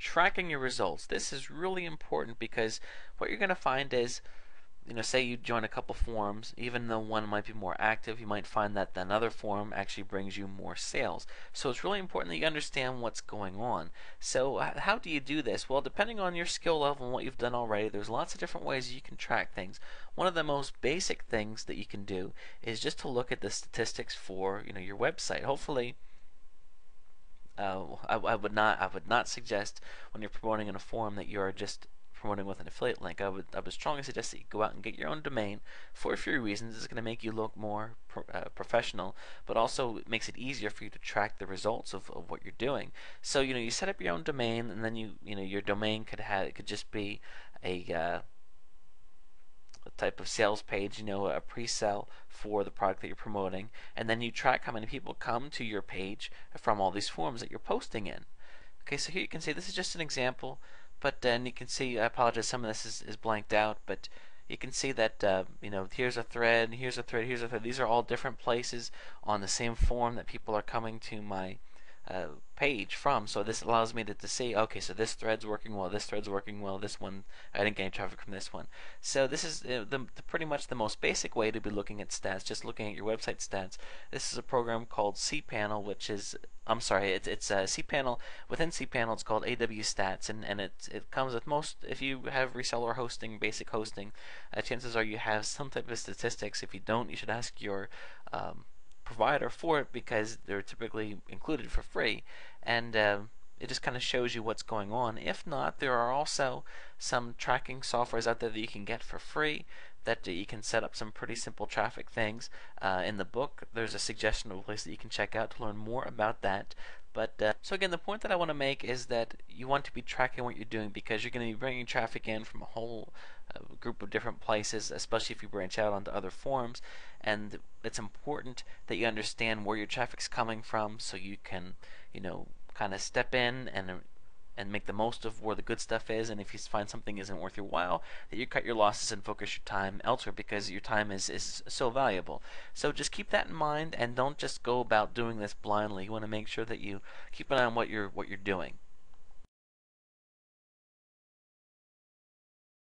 tracking your results. This is really important because what you're going to find is, say you join a couple forums, even though one might be more active, you might find that another forum actually brings you more sales. So it's really important that you understand what's going on. So how do you do this? Well, depending on your skill level and what you've done already, there's lots of different ways you can track things. One of the most basic things that you can do is just to look at the statistics for your website. Hopefully, I would not suggest when you're promoting in a forum that you are just promoting with an affiliate link. I would strongly suggest that you go out and get your own domain for a few reasons. It's going to make you look more professional, but also it makes it easier for you to track the results of what you're doing. So you set up your own domain, and then your domain could just be a type of sales page, a pre-sale for the product that you're promoting, and then you track how many people come to your page from all these forums that you're posting in. Okay, so here you can see this is just an example, but then you can see, I apologize, some of this is blanked out, but you can see that here's a thread, here's a thread, here's a thread. These are all different places on the same forum that people are coming to my page from. So this allows me to see, okay, so this thread's working well, this thread's working well, this one I didn't get any traffic from this one. So this is pretty much the most basic way to be looking at stats, just looking at your website stats. This is a program called cPanel, which is, I'm sorry, it's cPanel. Within cPanel, it's called AW Stats, and it comes with most. If you have reseller hosting, basic hosting, chances are you have some type of statistics. If you don't, you should ask your provider for it, because they're typically included for free, and it just kind of shows you what's going on. If not, there are also some tracking softwares out there that you can get for free that you can set up some pretty simple traffic things. In the book, there's a suggestion of a place that you can check out to learn more about that. But so again, the point that I want to make is that you want to be tracking what you're doing, because you're going to be bringing traffic in from a whole group of different places, especially if you branch out onto other forums. And it's important that you understand where your traffic's coming from, so you can, kind of step in and make the most of where the good stuff is. And if you find something isn't worth your while, that you cut your losses and focus your time elsewhere, because your time is so valuable. So just keep that in mind, and don't just go about doing this blindly. You want to make sure that you keep an eye on what you're doing.